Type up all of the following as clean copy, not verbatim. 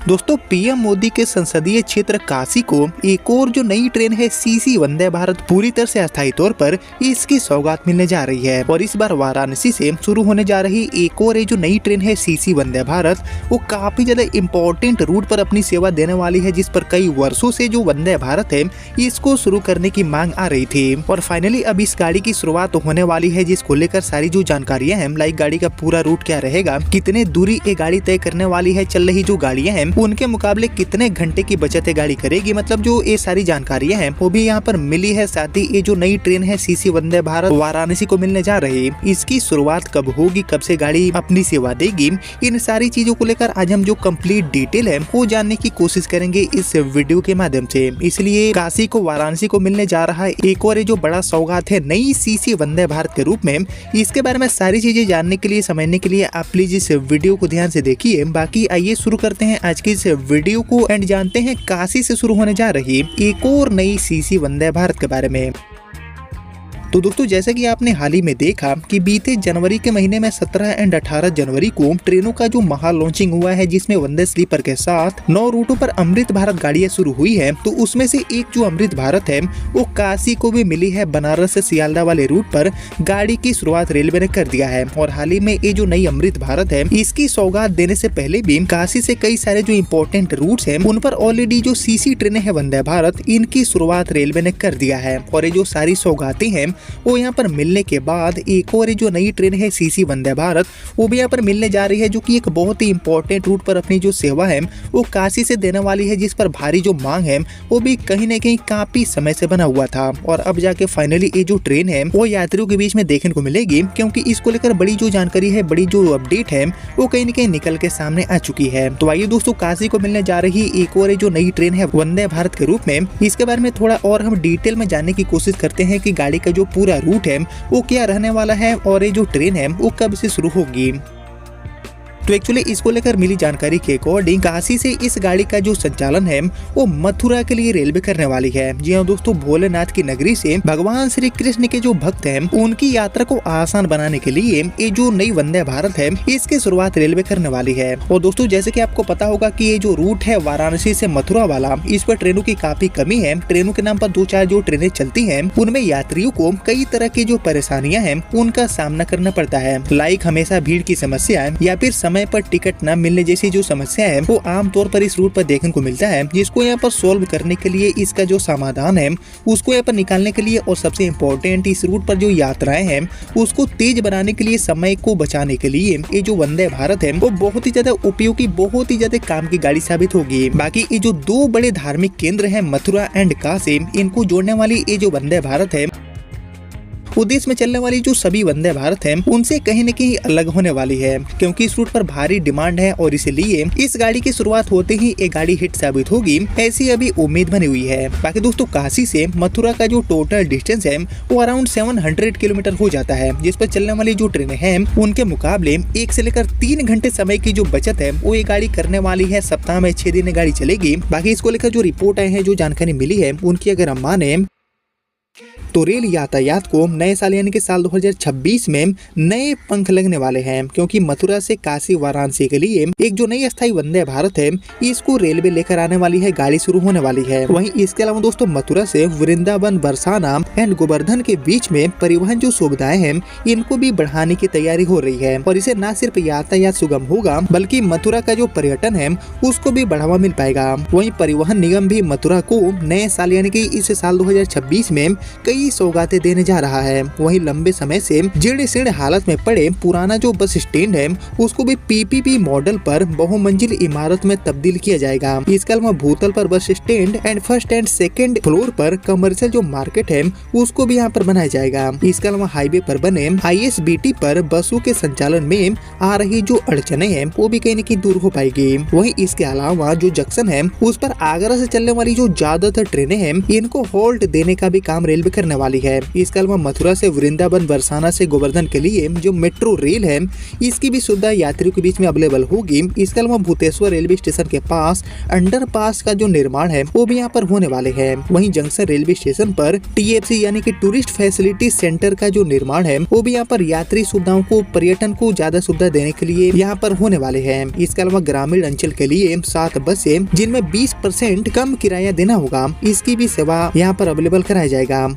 दोस्तों पीएम मोदी के संसदीय क्षेत्र काशी को एक और जो नई ट्रेन है सीसी वंदे भारत पूरी तरह से अस्थायी तौर पर इसकी सौगात मिलने जा रही है। और इस बार वाराणसी से शुरू होने जा रही एक और जो नई ट्रेन है सीसी वंदे भारत वो काफी ज्यादा इम्पोर्टेंट रूट पर अपनी सेवा देने वाली है, जिस पर कई वर्षों से जो वंदे भारत है इसको शुरू करने की मांग आ रही थी। और फाइनली अब इस गाड़ी की शुरुआत होने वाली है, जिसको लेकर सारी जो जानकारियां हैं, लाइक गाड़ी का पूरा रूट क्या रहेगा, कितने दूरी ये गाड़ी तय करने वाली है, चल रही जो गाड़ियां हैं उनके मुकाबले कितने घंटे की बचत है गाड़ी करेगी, मतलब जो ये सारी जानकारियां हैं वो भी यहाँ पर मिली है। साथ ही ये जो नई ट्रेन है सीसी वंदे भारत वाराणसी को मिलने जा रही, इसकी शुरुआत कब होगी, कब से गाड़ी अपनी सेवा देगी, इन सारी चीजों को लेकर आज हम जो कंप्लीट डिटेल है वो जानने की कोशिश करेंगे इस वीडियो के माध्यम से। इसलिए काशी को वाराणसी को मिलने जा रहा है एक और जो बड़ा सौगात है नई सीसी वंदे भारत के रूप में, इसके बारे में सारी चीजें जानने के लिए, समझने के लिए आप प्लीज इस वीडियो को ध्यान से देखिए। बाकी आइए शुरू करते हैं आज की इस वीडियो को एंड जानते हैं काशी से शुरू होने जा रही एक और नई सीसी वंदे भारत के बारे में। तो दोस्तों जैसे कि आपने हाल ही में देखा कि बीते जनवरी के महीने में 17 एंड 18 जनवरी को ट्रेनों का जो महा लॉन्चिंग हुआ है, जिसमें वंदे स्लीपर के साथ 9 रूटों पर अमृत भारत गाड़ियां शुरू हुई है। तो उसमें से एक जो अमृत भारत है वो काशी को भी मिली है। बनारस से सियालदा वाले रूट पर गाड़ी की शुरुआत रेलवे ने कर दिया है। और हाल ही में ये जो नई अमृत भारत है इसकी सौगात देने से पहले भी काशी से कई सारे जो इम्पोर्टेंट रूट्स है उन पर ऑलरेडी जो सीसी ट्रेनें है वंदे भारत, इनकी शुरुआत रेलवे ने कर दिया है। और ये जो सारी सौगातें हैं वो यहाँ पर मिलने के बाद एक और जो नई ट्रेन है सीसी वंदे भारत वो भी यहाँ पर मिलने जा रही है, जो कि एक बहुत ही इंपॉर्टेंट रूट पर अपनी जो सेवा है वो काशी से देने वाली है, जिस पर भारी जो मांग है वो भी कहीं न कहीं काफी समय से बना हुआ था। और अब जाके फाइनली ये जो ट्रेन है वो यात्रियों के बीच में देखने को मिलेगी, क्योंकि इसको लेकर बड़ी जो जानकारी है, बड़ी जो अपडेट है वो कहीं न कहीं निकल के सामने आ चुकी है। तो आइए दोस्तों काशी को मिलने जा रही एक और जो नई ट्रेन है वंदे भारत के रूप में, इसके बारे में थोड़ा और हम डिटेल में जानने की कोशिश करते हैं कि गाड़ी का जो पूरा रूट है वो क्या रहने वाला है और ये जो ट्रेन है वो कब से शुरू होगी। तो एक्चुअली इसको लेकर मिली जानकारी के अकॉर्डिंग काशी से इस गाड़ी का जो संचालन है वो मथुरा के लिए रेलवे करने वाली है। जी हाँ दोस्तों, भोलेनाथ की नगरी से भगवान श्री कृष्ण के जो भक्त हैं उनकी यात्रा को आसान बनाने के लिए ये जो नई वंदे भारत है इसकी शुरुआत रेलवे करने वाली है। और दोस्तों जैसे कि आपको पता होगा कि ये जो रूट है वाराणसी से मथुरा वाला, इस पर ट्रेनों की काफी कमी है। ट्रेनों के नाम पर 2-4 जो ट्रेनें चलती है उनमें यात्रियों को कई तरह की जो परेशानियां हैं उनका सामना करना पड़ता है, लाइक हमेशा भीड़ की समस्या या फिर समय पर टिकट न मिलने जैसी जो समस्या है वो आमतौर पर इस रूट पर देखने को मिलता है, जिसको यहाँ पर सोल्व करने के लिए, इसका जो समाधान है उसको यहाँ पर निकालने के लिए, और सबसे इम्पोर्टेंट इस रूट पर जो यात्राएं हैं उसको तेज बनाने के लिए, समय को बचाने के लिए ये जो वंदे भारत है वो बहुत ही ज्यादा उपयोगी, बहुत ही ज्यादा काम की गाड़ी साबित होगी। बाकी ये जो 2 बड़े धार्मिक केंद्र है मथुरा एंड काशी, इनको जोड़ने वाली ये जो वंदे भारत है वो देश में चलने वाली जो सभी वंदे भारत हैं उनसे कहीं न कहीं अलग होने वाली है, क्योंकि इस रूट पर भारी डिमांड है और इसलिए इस गाड़ी की शुरुआत होते ही ये गाड़ी हिट साबित होगी, ऐसी अभी उम्मीद बनी हुई है। बाकी दोस्तों काशी से मथुरा का जो टोटल डिस्टेंस है वो अराउंड 700 किलोमीटर हो जाता है, जिस पर चलने वाली जो ट्रेनें हैं उनके मुकाबले 1 से लेकर 3 घंटे समय की जो बचत है वो ये गाड़ी करने वाली है। सप्ताह में 6 दिन गाड़ी चलेगी। बाकी इसको लेकर जो रिपोर्ट आए हैं, जो जानकारी मिली है उनकी अगर हम माने तो रेल यातायात को नए साल यानी कि साल 2026 में नए पंख लगने वाले हैं, क्योंकि मथुरा से काशी वाराणसी के लिए एक जो नई अस्थायी वंदे भारत है इसको रेलवे लेकर आने वाली है, गाड़ी शुरू होने वाली है। वहीं इसके अलावा दोस्तों मथुरा से वृंदावन, बरसाना एंड गोवर्धन के बीच में परिवहन जो सुविधाएं हैं इनको भी बढ़ाने की तैयारी हो रही है। और इसे न सिर्फ यातायात सुगम होगा बल्कि मथुरा का जो पर्यटन है उसको भी बढ़ावा मिल पाएगा। वहीं परिवहन निगम भी मथुरा को नए साल यानी कि इस साल 2026 में कई सौगातें देने जा रहा है। वहीं लंबे समय से जीर्ण शीर्ण हालत में पड़े पुराना जो बस स्टैंड है उसको भी पीपीपी मॉडल पर बहुमंजिल इमारत में तब्दील किया जाएगा। इसके अलावा भूतल पर bus stand and first and second floor पर कमर्शियल जो मार्केट है उसको भी यहाँ पर बनाया जाएगा। इसके अलावा हाईवे पर बने ISBT पर बसों के संचालन में आ रही जो अड़चने हैं वो भी कहीं न कहीं दूर हो पाएगी। वहीं इसके अलावा जो जंक्शन है उस पर आगरा से चलने वाली जो ज्यादातर ट्रेनें हैं इनको हॉल्ट देने का भी काम रेलवे करने वाली है। इसके अलावा मथुरा से वृंदावन, बरसाना से गोवर्धन के लिए जो मेट्रो रेल है इसकी भी सुविधा यात्रियों के बीच में अवेलेबल होगी। इसके अलावा भूतेश्वर रेलवे स्टेशन के पास अंडरपास का जो निर्माण है वो भी यहाँ पर होने वाले है। वहीं जंक्शन रेलवे स्टेशन पर TFC यानी कि टूरिस्ट फैसिलिटी सेंटर का जो निर्माण है वो भी यहाँ पर यात्री सुविधाओं को, पर्यटन को ज्यादा सुविधा देने के लिए यहाँ पर होने वाले हैं। इसके अलावा ग्रामीण अंचल के लिए 7 बसें जिनमें 20% कम किराया देना होगा, इसकी भी सेवा यहाँ पर अवेलेबल कराया जाएगा।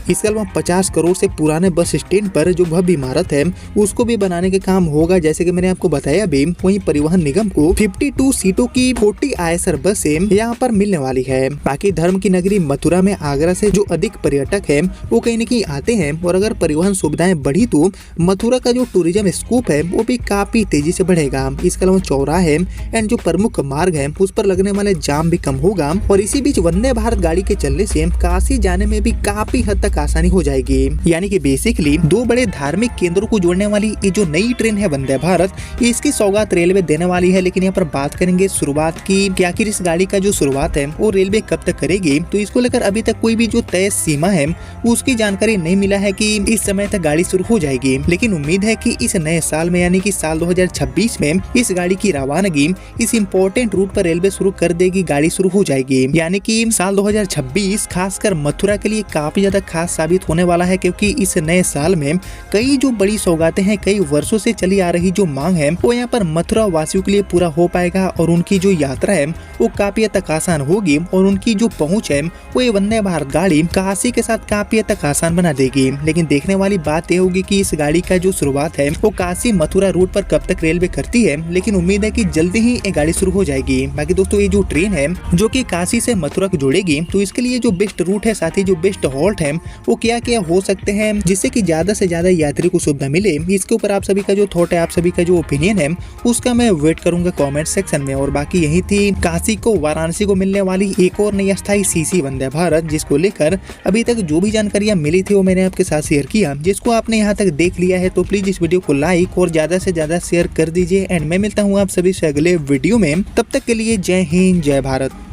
इसके अलावा 50 करोड़ से पुराने बस स्टैंड पर जो भव्य इमारत है उसको भी बनाने के काम होगा, जैसे कि मैंने आपको बताया भी। वहीं परिवहन निगम को 52 सीटों की 40 ISR बसें यहाँ पर मिलने वाली है। बाकी धर्म की नगरी मथुरा में आगरा से जो अधिक पर्यटक है वो कहीं न कहीं आते हैं, और अगर परिवहन सुविधाएं बढ़ी तो मथुरा का जो टूरिज्म स्कोप है वो भी काफी तेजी से बढ़ेगा। इसके अलावा चौराहे एंड जो प्रमुख मार्ग है उस पर लगने वाले जाम भी कम होगा, और इसी बीच वंदे भारत गाड़ी के चलने से काशी जाने में भी काफी हद तक आसानी हो जाएगी। यानी कि बेसिकली 2 बड़े धार्मिक केंद्रों को जोड़ने वाली ये जो नई ट्रेन है वंदे भारत, इसकी सौगात रेलवे देने वाली है। लेकिन यहाँ पर बात करेंगे शुरुआत की कि आखिर इस गाड़ी का जो शुरुआत है वो रेलवे कब तक करेगी, तो इसको लेकर अभी तक कोई भी जो तय सीमा है उसकी जानकारी नहीं मिला है कि इस समय तक गाड़ी शुरू हो जाएगी। लेकिन उम्मीद है कि इस नए साल में यानी कि साल 2026 में इस गाड़ी की रवानगी इस इम्पोर्टेंट रूट पर रेलवे शुरू कर देगी, गाड़ी शुरू हो जाएगी। यानी कि साल 2026 खासकर मथुरा के लिए काफी ज्यादा खास साबित होने वाला है, क्योंकि इस नए साल में कई जो बड़ी सौगातें हैं, कई वर्षों से चली आ रही जो मांग है वो यहाँ पर मथुरा वासियों के लिए पूरा हो पाएगा, और उनकी जो यात्रा है वो काफी हद तक आसान होगी, और उनकी जो पहुंच है वो ये वंदे भारत गाड़ी काशी के साथ काफी हद तक आसान बना देगी। लेकिन देखने वाली बात यह होगी कि इस गाड़ी का जो शुरुआत है वो काशी मथुरा रूट पर कब तक रेलवे करती है, लेकिन उम्मीद है कि जल्दी ही ये गाड़ी शुरू हो जाएगी। बाकी दोस्तों ये जो ट्रेन है जो कि काशी से मथुरा को जोड़ेगी, तो इसके लिए जो बेस्ट रूट है, साथ ही जो बेस्ट हॉल्ट है वो क्या क्या हो सकते हैं जिससे कि ज्यादा से ज्यादा यात्री को सुविधा मिले, इसके ऊपर आप सभी का जो थॉट है, आप सभी का जो ओपिनियन है उसका मैं वेट करूंगा कमेंट सेक्शन में। और बाकी यही थी काशी को वाराणसी को मिलने वाली एक और नई अस्थायी CC वंदे भारत, जिसको लेकर अभी तक जो भी जानकारियां मिली थी वो मैंने आपके साथ शेयर किया। जिसको आपने यहाँ तक देख लिया है तो प्लीज इस वीडियो को लाइक और ज्यादा से ज्यादा शेयर कर दीजिए। एंड मैं मिलता हूँ आप सभी से अगले वीडियो में, तब तक के लिए जय हिंद, जय भारत।